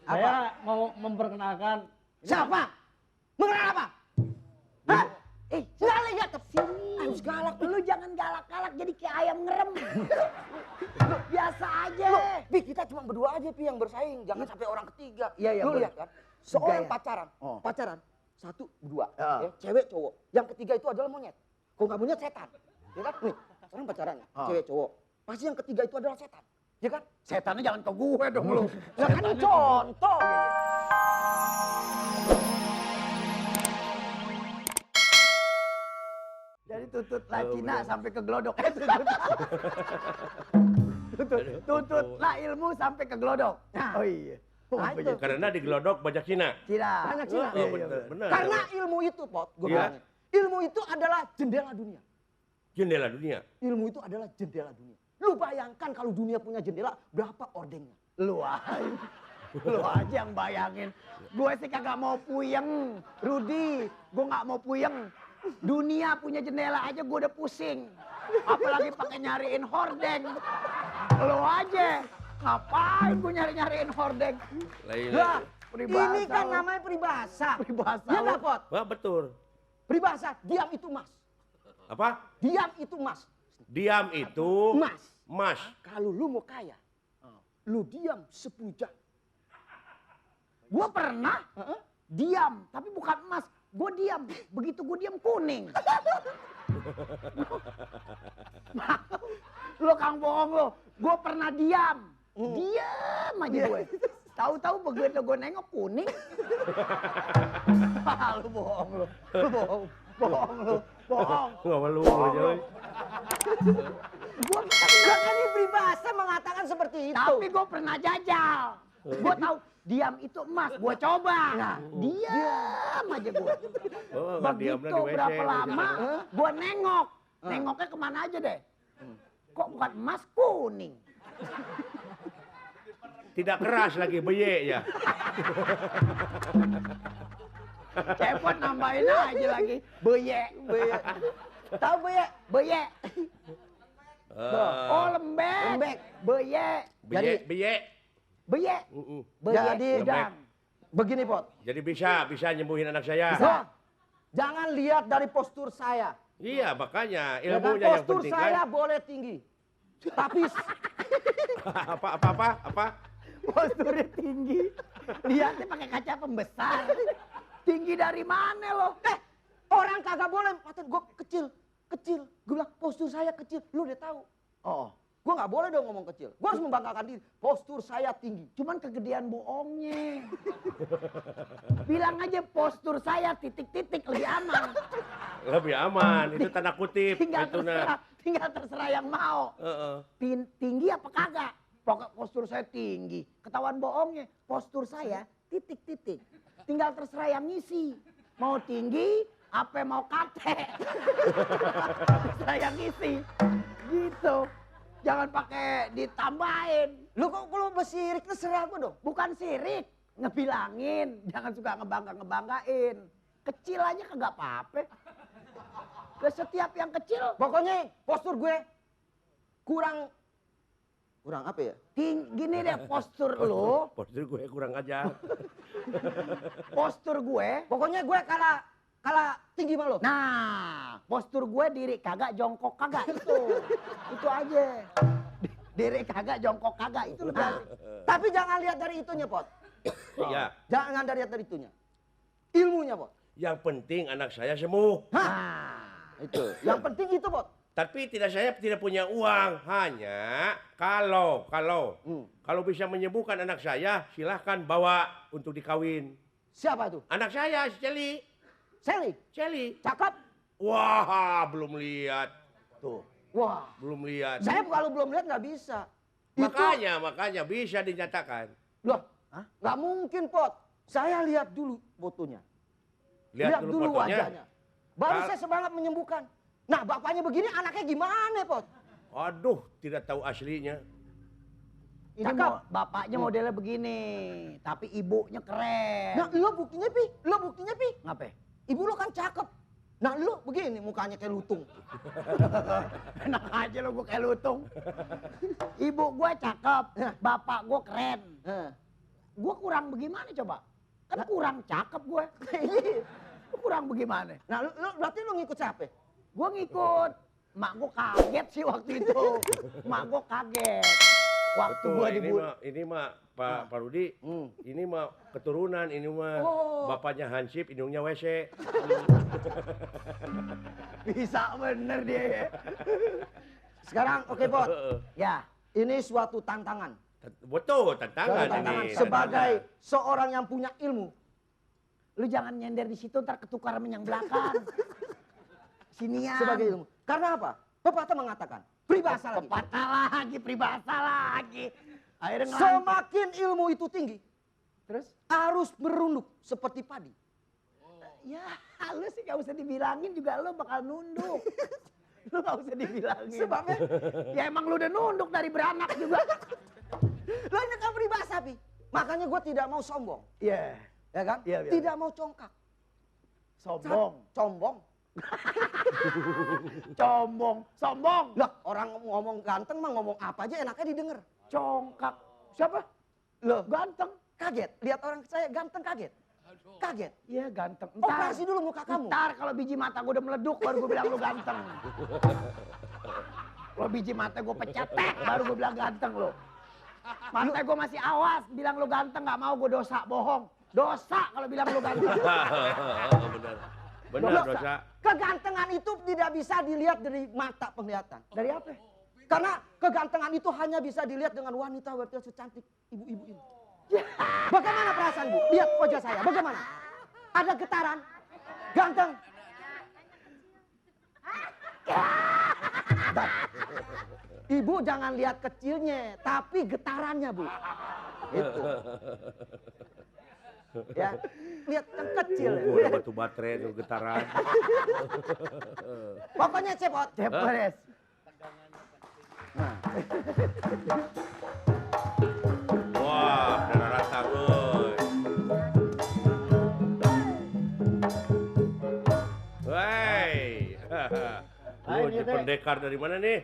Saya mau memperkenalkan. Siapa? Mengenal apa? Hah? Nggak lihat ke sini. Harus galak, lu jangan galak-galak jadi kayak ayam ngerem. Biasa aja. Pi, kita cuma berdua aja Pi yang bersaing, jangan sampai orang ketiga. Iya, Lu boleh. lihat kan? Seorang Gaya. pacaran, Oh. pacaran, satu, berdua, Ah. ya, cewek, cowok. Yang ketiga itu adalah monyet. Kalau nggak monyet setan, ya kan? Nih, orang pacaran, cewek, cowok. Pasti yang ketiga itu adalah setan, ya kan? Setannya jangan ke gue dong lu. Nah, kan contoh. Jadi tututlah Cina sampai ke Glodok. Tututlah ilmu sampai ke Glodok. Oh iya. Nah, itu. Karena di Glodok banyak Cina. Cina. Banyak Cina. Oh, benar. Karena ilmu itu, Pot, gue Iya. bilangin. Ilmu itu adalah jendela dunia. Jendela dunia. Ilmu itu adalah jendela dunia. Lu bayangkan kalau dunia punya jendela, berapa ordengnya? Lu aja yang bayangin. Gue sih kagak mau puyeng. Rudi, gue nggak mau puyeng. Dunia punya jendela aja gue udah pusing. Apalagi pakai nyariin hordeng. Lu aja. Ngapain gue nyariin hordeng? Lah, peribahasa Ini kan lu. namanya peribahasa. Peribahasa Ya lu. nggak, Pot? Wah, betul. Peribahasa, diam itu mas. Apa? Diam itu mas. Diam itu Mas. Mas. Kalau lu mau kaya, lu diam 10 jam. Gue pernah diam, tapi bukan emas. Gue diam, begitu gue diam kuning. Lo kang bohong lo, gue pernah diam. Diam aja gue. Tahu-tahu begitu gue nengok kuning. Lu bohong lo, bohong lo, bohong. Nggak malu aja. Gue Kan ini peribahasa mengatakan seperti itu. tapi gue pernah jajal. Gue tahu diam itu emas, gue coba. Nah, diam aja gue. Oh, nggak diam Begitu dah di WC, berapa WC. lama, gue nengok. Nengoknya kemana aja deh. Kok bukan emas, kuning. Tidak keras lagi, beye ya. Cepot nambahin aja lagi. Beye. Tahu beye? Beye. Oh lembek. Lembek. Beye. Beye, beye. Beye. Beye Jadi, udang. begini, Pot. Jadi bisa nyembuhin anak saya. Nah, jangan lihat dari postur saya. Iya, makanya Ya kan? ilmunya yang Postur penting saya kan. boleh tinggi. Tapi Apa? Posturnya tinggi. Lihatnya pakai kaca pembesar. Tinggi dari mana lo? orang kagak boleh. Mata gue kecil. Gue bilang postur saya kecil. Lu udah tahu. Oh. Gue nggak boleh dong ngomong kecil. Gue harus membanggakan diri. Postur saya tinggi. Cuman kegedean bohongnya. Bilang aja postur saya titik-titik lebih aman. Lebih aman, itu tanda kutip. Itu nah. Tinggal terserah yang mau. Tinggi apa kagak? Pokok postur saya tinggi. Ketahuan bohongnya. Postur saya titik-titik. Tinggal terserah yang ngisi. Mau tinggi, apa mau kate. Terserah yang ngisi. Gitu. Jangan pakai ditambahin. Lu kok lu bersirik terserah gue dong. Bukan sirik, ngebilangin. Jangan suka ngebanggain. Kecil aja kagak apa-apa. Ke setiap yang kecil, Pokoknya postur gue kurang apa ya? gini deh postur lu. Postur gue kurang aja. Postur gue. Pokoknya gue kalah tinggi sama lo. Nah, postur gue diri kagak, jongkok kagak. Itu aja. Diri kagak, jongkok kagak. Itu lebih asik. Tapi jangan lihat dari itunya, Pot. Iya. Jangan lihat dari itunya. Ilmunya, Pot. Yang penting anak saya sembuh. Nah, Itu. Yang penting itu, Pot. Tapi saya tidak punya uang. Hanya kalau bisa menyembuhkan anak saya, silahkan bawa untuk dikawin. Siapa itu? Anak saya, si Celi. Sally. Cakep. Wah, belum lihat. Tuh, Wah. belum lihat. Saya kalau belum lihat nggak bisa. Makanya bisa dinyatakan. Loh, nggak mungkin, Pot. Saya lihat dulu fotonya. Lihat dulu fotonya. wajahnya. Baru saya semangat menyembuhkan. Nah, bapaknya begini, anaknya gimana, Pot? Aduh, tidak tahu aslinya. ini bapaknya modelnya begini, tapi ibunya keren. Nah, lo buktinya, Pi. Ngapain? Ibu lo kan cakep. Nah, lo begini mukanya kayak lutung. Enak aja lo gue kayak lutung. Ibu gue cakep, bapak gue keren. Gue kurang bagaimana coba? Kan kurang cakep gue. Kurang bagaimana? Nah, berarti lu ngikut siapa? Gue ngikut. Mak gue kaget sih waktu itu. Mak gue kaget. Waktu Betul, gue ini mah Pak Rudi, ini mah keturunan, ini mah bapaknya Hansip, indungnya WC. bisa bener dia. Sekarang oke Bot. Ya. Ini suatu tantangan. Betul, tantangan ini. Sebagai seorang yang punya ilmu. Lu jangan nyender di situ ntar ketukar yang belakang. Sinian. Sebagai ilmu. Karena apa? Pepatah mengatakan, peribahasa lagi. Peribahasa lagi. Akhirnya Semakin ilmu itu tinggi, terus harus merunduk seperti padi. ya lu sih gak usah dibilangin juga lu bakal nunduk. Lu gak usah dibilangin. Sebabnya, ya emang lu udah nunduk dari beranak juga. lo ini kan peribahasa, Pi. Makanya gue tidak mau sombong. Iya. Ya kan? Iya. Tidak mau congkak. Sombong. Sombong. Lah, orang ngomong ganteng mah ngomong apa aja enaknya didengar. Congkak. Siapa? Loh, ganteng. Kaget. Lihat orang saya ganteng kaget. Kaget. Iya ganteng. Operasi dulu muka kamu. Ntar kalau biji mata gue udah meleduk baru gue bilang lu ganteng. Kalau biji mata gue pecatek baru gue bilang ganteng lu. Mata gue masih awas bilang lu ganteng gak mau gue dosa bohong. Dosa kalau bilang lu ganteng. Benar dosa. Kegantengan itu tidak bisa dilihat dari mata penglihatan. Dari apa? Karena kegantengan itu hanya bisa dilihat dengan wanita-wanita secantik ibu-ibu ini. Bagaimana perasaan Bu? Lihat wajah saya, bagaimana? Ada getaran? Ganteng? Ibu jangan lihat kecilnya, tapi getarannya Bu. Itu. Ya, lihat yang kecil. Batu baterai itu getaran. Pokoknya cepot. Cepres. Wah, darah rata gue. Wey. Lu ini teh. pendekar dari mana nih?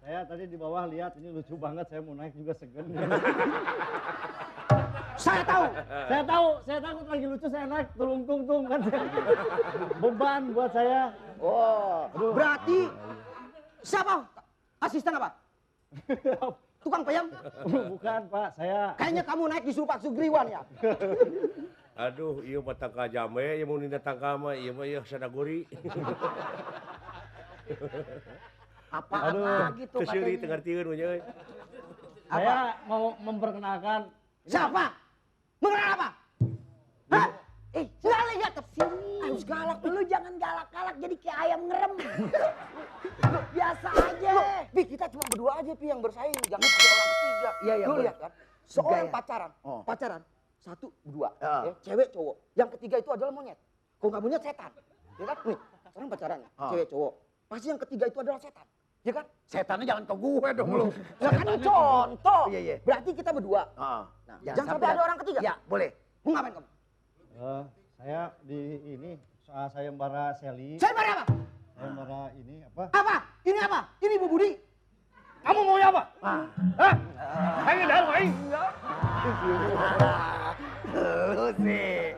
Saya tadi di bawah lihat ini lucu banget, saya mau naik juga segen. Saya tahu. Saya takut lagi lucu saya naik tulung-tung kan. Beban buat saya. Oh, berarti siapa? Asisten apa? Tukang peyem? Bukan Pak, saya. Kayaknya kamu naik disuruh Pak Sugriwan ya? Aduh, iya mah tangka jame, iya mau ninda tangka mah, iya mah iya sadaguri. Apa gitu Kesiri katanya. tengartieun we nya. Saya mau memperkenalkan. Siapa? Mengenal apa? Hah? Nggak lihat ke sini. Harus galak, lu jangan galak-galak jadi kayak ayam ngerem. Biasa aja. Pi, kita cuma berdua aja Pi yang bersaing, jangan ada orang ketiga. Iya, Lu boleh. lihat kan? Seorang Gaya. pacaran, Oh. pacaran, satu, berdua, Ah. ya, cewek, cowok. Yang ketiga itu adalah monyet. Kalau nggak monyet setan, ya kan? Nih, orang pacaran, Ah. cewek, cowok. Pasti yang ketiga itu adalah setan, ya kan? Setannya jangan ke gue dong lu. Nah kan contoh. Iya. Berarti kita berdua. Ah. Nah, jangan sampai ada orang ketiga. Ya, boleh. Mau ngapain kamu? Saya di ini soal sayembara Seli. Saya marah apa? Sayembara ini apa? Apa? Ini apa? Ini Bu Budi. Kamu maunya apa? Hah? Ayo dah, ayo. Lu sih.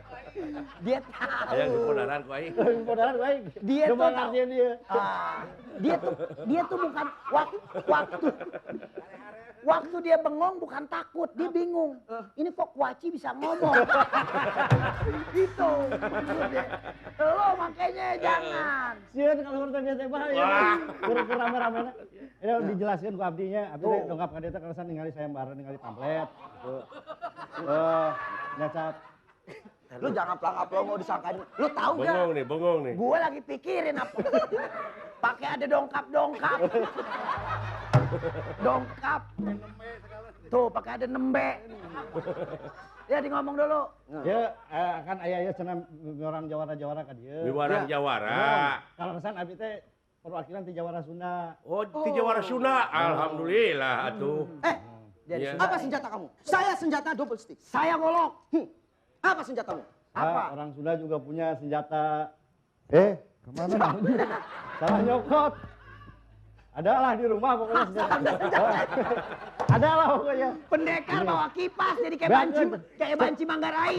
Dia tahu. Aya di podaran ku aing. Beneran baik. Dia tuh Gimana tahu. artinya dia? Dia tuh bukan waktu dia bengong bukan takut, dia bingung. Ini kok kuaci bisa ngomong. Gitu. maksudnya. Lo makanya jangan. Sieun kalau urang teh bahaya. Keur rame-rame. Ini dijelaskeun ku abdinya, abdi teh dongkap ka dieu teh karena ningali sayembara ningali pamflet gitu. Nyacap. Lu jangan pelang-pelang mau disangkain. Lu tahu gak? Bengong nih. Gue lagi pikirin apa. Pakai ada dongkap. Dongkap. Tuh pakai ada nembe. Ya di ngomong dulu. Ya kan aya cenah orang jawara-jawara ka dieu. Wiwarang Jawara. Kalau kesan abdi teh perwakilan ti Jawara Sunda. Oh, ti Jawara Sunda. Alhamdulillah atuh. Jadi Iya. Apa senjata kamu? Saya senjata double stick. saya golok. Apa senjatamu? Apa? Orang Sunda juga punya senjata. Kemana? Salah nyokot. Adalah di rumah pokoknya. Adalah pokoknya. Pendekar bawa kipas jadi kayak Banget. banci Manggarai.